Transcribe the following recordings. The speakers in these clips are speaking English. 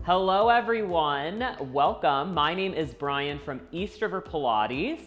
Hello everyone, welcome. My name is Brian from East River Pilates.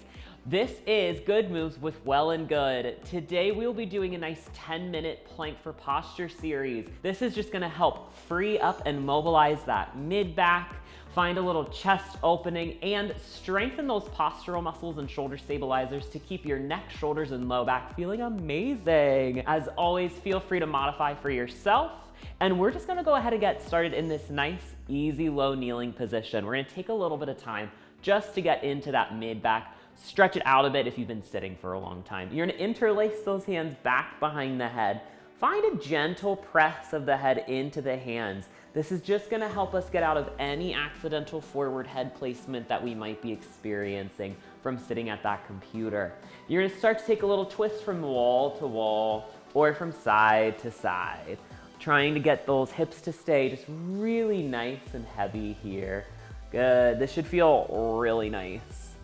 This is Good Moves with Well+Good. Today we will be doing a nice 10-minute plank for posture series. This is just gonna help free up and mobilize that mid-back, find a little chest opening, and strengthen those postural muscles and shoulder stabilizers to keep your neck, shoulders, and low back feeling amazing. As always, feel free to modify for yourself. And we're just gonna go ahead and get started in this nice, easy, low kneeling position. We're gonna take a little bit of time just to get into that mid-back. Stretch it out a bit if you've been sitting for a long time. You're gonna interlace those hands back behind the head. Find a gentle press of the head into the hands. This is just gonna help us get out of any accidental forward head placement that we might be experiencing from sitting at that computer. You're gonna start to take a little twist from wall to wall or from side to side. Trying to get those hips to stay just really nice and heavy here. Good, this should feel really nice.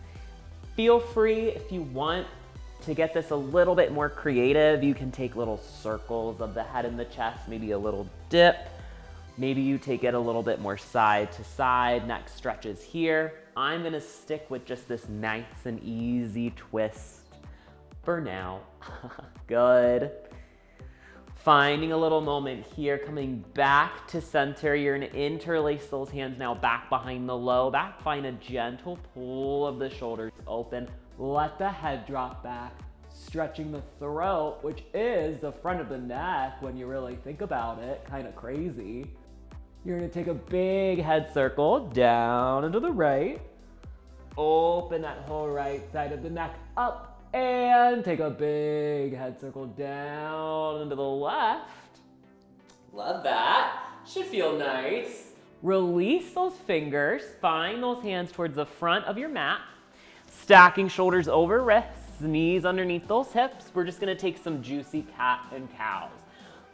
Feel free if you want to get this a little bit more creative. You can take little circles of the head and the chest, maybe a little dip. Maybe you take it a little bit more side to side, neck stretches here. I'm gonna stick with just this nice and easy twist for now. Good. Finding a little moment here, coming back to center. You're gonna interlace those hands now back behind the low back. Find a gentle pull of the shoulders open. Let the head drop back, stretching the throat, which is the front of the neck when you really think about it, kind of crazy. You're gonna take a big head circle down and to the right. Open that whole right side of the neck up. And take a big head circle down and to the left. Love that. Should feel nice. Release those fingers. Find those hands towards the front of your mat. Stacking shoulders over wrists, knees underneath those hips. We're just gonna take some juicy cat and cows.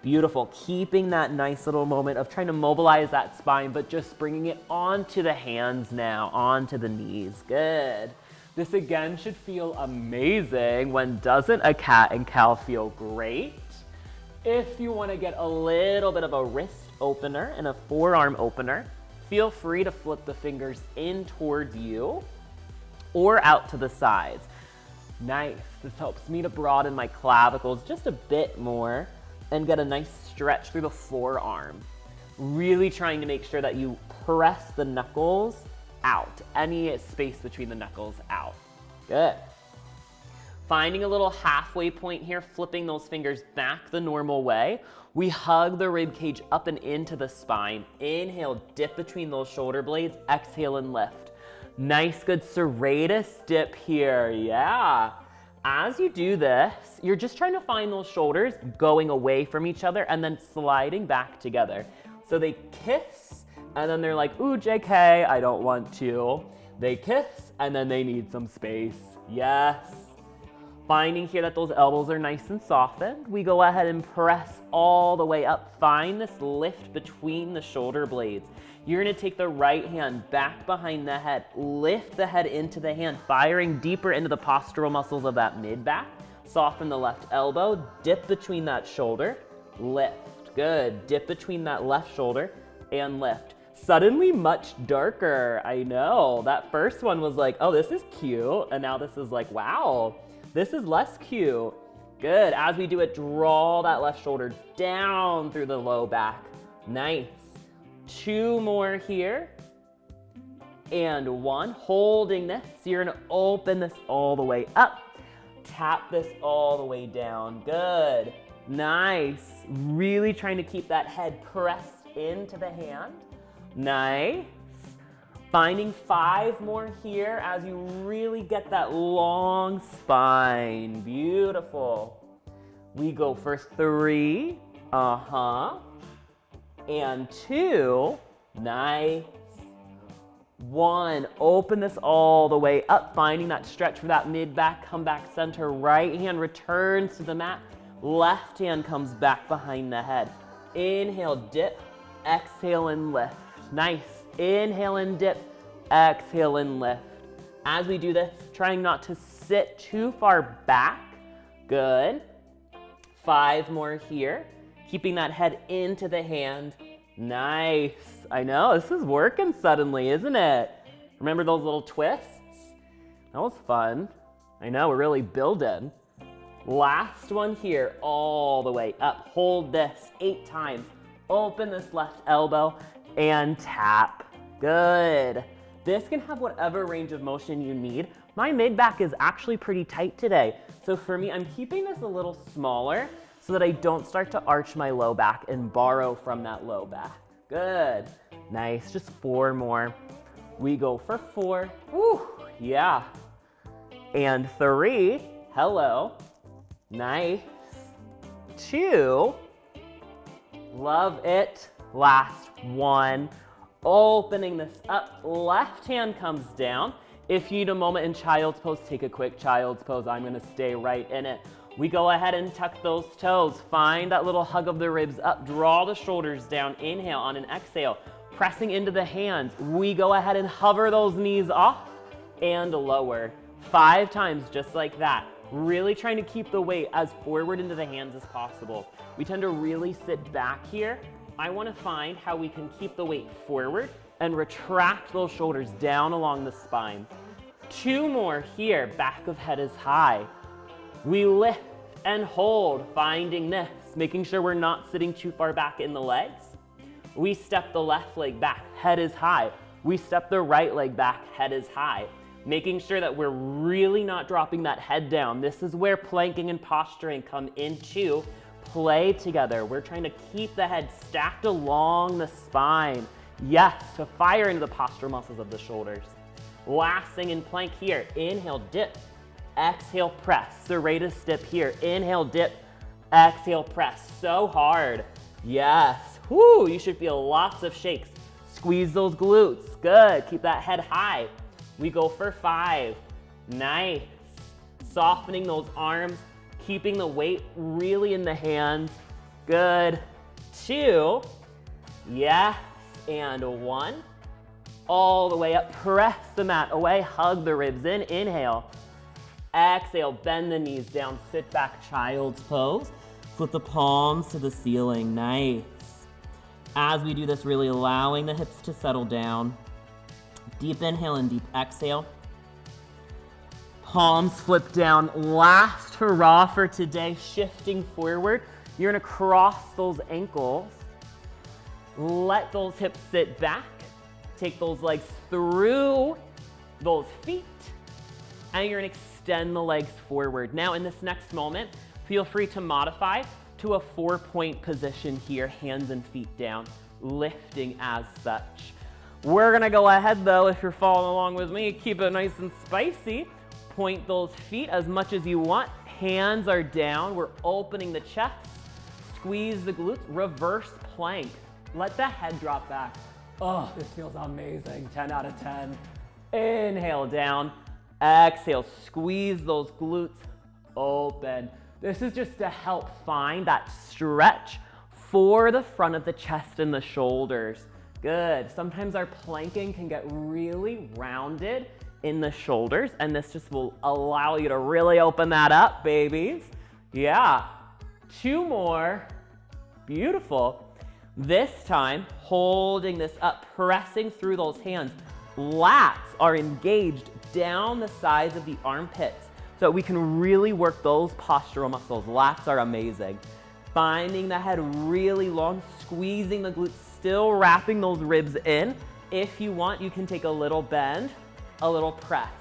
Beautiful. Keeping that nice little moment of trying to mobilize that spine, but just bringing it onto the hands now, onto the knees. Good. This again should feel amazing. When doesn't a cat and cow feel great? If you want to get a little bit of a wrist opener and a forearm opener, feel free to flip the fingers in towards you or out to the sides. Nice. This helps me to broaden my clavicles just a bit more and get a nice stretch through the forearm. Really trying to make sure that you press the knuckles out. Any space between the knuckles out. Good. Finding a little halfway point here, flipping those fingers back the normal way. We hug the rib cage up and into the spine. Inhale, dip between those shoulder blades. Exhale and lift. Nice, good serratus dip here. Yeah. As you do this, you're just trying to find those shoulders going away from each other and then sliding back together. So they kiss, and then they're like, ooh, JK, I don't want to. They kiss, and then they need some space. Yes. Finding here that those elbows are nice and softened. We go ahead and press all the way up. Find this lift between the shoulder blades. You're gonna take the right hand back behind the head, lift the head into the hand, firing deeper into the postural muscles of that mid-back. Soften the left elbow, dip between that shoulder, lift. Good, dip between that left shoulder and lift. Suddenly much darker, I know. That first one was like, oh, this is cute. And now this is like, wow, this is less cute. Good, as we do it, draw that left shoulder down through the low back. Nice. 2 more here. And 1, holding this. You're gonna open this all the way up. Tap this all the way down, good. Nice, really trying to keep that head pressed into the hand. Nice. Finding 5 more here as you really get that long spine. Beautiful. We go for 3. And 2. Nice. 1. Open this all the way up, finding that stretch for that mid-back. Come back center. Right hand returns to the mat. Left hand comes back behind the head. Inhale, dip. Exhale and lift. Nice. Inhale and dip. Exhale and lift. As we do this, trying not to sit too far back. Good. 5 more here. Keeping that head into the hand. Nice. I know, this is working suddenly, isn't it? Remember those little twists? That was fun. I know, we're really building. Last one here, all the way up. Hold this 8 times. Open this left elbow and tap. Good. This can have whatever range of motion you need. My mid back is actually pretty tight today. So for me, I'm keeping this a little smaller so that I don't start to arch my low back and borrow from that low back. Good. Nice, just 4 more. We go for 4. Woo, yeah. And 3, hello. Nice. 2, love it. Last 1. Opening this up, left hand comes down. If you need a moment in child's pose, take a quick child's pose. I'm gonna stay right in it. We go ahead and tuck those toes. Find that little hug of the ribs up. Draw the shoulders down. Inhale on an exhale. Pressing into the hands. We go ahead and hover those knees off and lower. 5 times just like that. Really trying to keep the weight as forward into the hands as possible. We tend to really sit back here. I want to find how we can keep the weight forward and retract those shoulders down along the spine. 2 more here. Back of head is high. We lift and hold, finding this, making sure we're not sitting too far back in the legs. We step the left leg back, head is high. We step the right leg back, head is high. Making sure that we're really not dropping that head down. This is where planking and posturing come into play together. We're trying to keep the head stacked along the spine. Yes, to fire into the postural muscles of the shoulders. Last thing in plank here, inhale, dip. Exhale, press. Serratus dip here. Inhale, dip. Exhale, press. So hard. Yes. Whoo, you should feel lots of shakes. Squeeze those glutes. Good. Keep that head high. We go for 5. Nice. Softening those arms. Keeping the weight really in the hands. Good. 2. Yes. And 1. All the way up. Press the mat away. Hug the ribs in. Inhale. Exhale, bend the knees down, sit back, child's pose. Flip the palms to the ceiling, nice. As we do this, really allowing the hips to settle down. Deep inhale and deep exhale. Palms flip down, last hurrah for today, shifting forward. You're gonna cross those ankles. Let those hips sit back. Take those legs through those feet. And you're gonna extend the legs forward. Now in this next moment, feel free to modify to a 4-point position here, hands and feet down, lifting as such. We're gonna go ahead though, if you're following along with me, keep it nice and spicy. Point those feet as much as you want. Hands are down, we're opening the chest. Squeeze the glutes, reverse plank. Let the head drop back. Oh, this feels amazing, 10 out of 10. Inhale down. Exhale, squeeze those glutes open. This is just to help find that stretch for the front of the chest and the shoulders. Good. Sometimes our planking can get really rounded in the shoulders, and this just will allow you to really open that up, babies. Yeah. 2 more. Beautiful. This time, holding this up, pressing through those hands. Lats are engaged down the sides of the armpits so we can really work those postural muscles. Lats are amazing. Finding the head really long, squeezing the glutes, still wrapping those ribs in. If you want, you can take a little bend, a little press.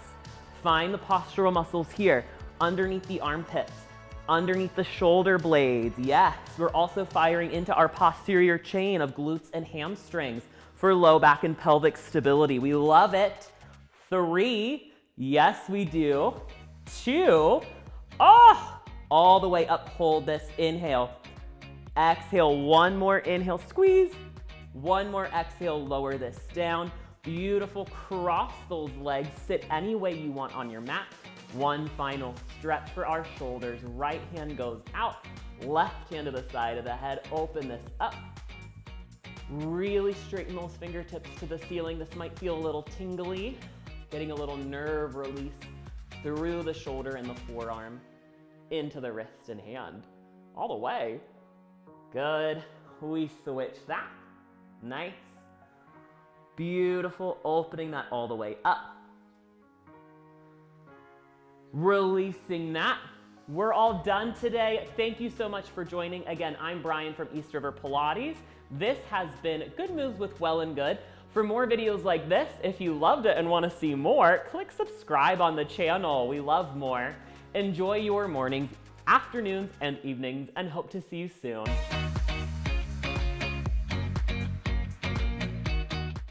Find the postural muscles here, underneath the armpits, underneath the shoulder blades. Yes, we're also firing into our posterior chain of glutes and hamstrings for low back and pelvic stability. We love it. 3, yes we do. 2, oh, all the way up, hold this, inhale. Exhale, 1 more inhale, squeeze. 1 more exhale, lower this down. Beautiful, cross those legs, sit any way you want on your mat. 1 final stretch for our shoulders. Right hand goes out, left hand to the side of the head, open this up. Really straighten those fingertips to the ceiling. This might feel a little tingly, getting a little nerve release through the shoulder and the forearm, into the wrist and hand. All the way. Good. We switch that. Nice. Beautiful, opening that all the way up. Releasing that. We're all done today. Thank you so much for joining. Again, I'm Brian from East River Pilates. This has been Good Moves with Well+Good. For more videos like this, if you loved it and want to see more, click subscribe on the channel. We love more. Enjoy your mornings, afternoons, and evenings, and hope to see you soon.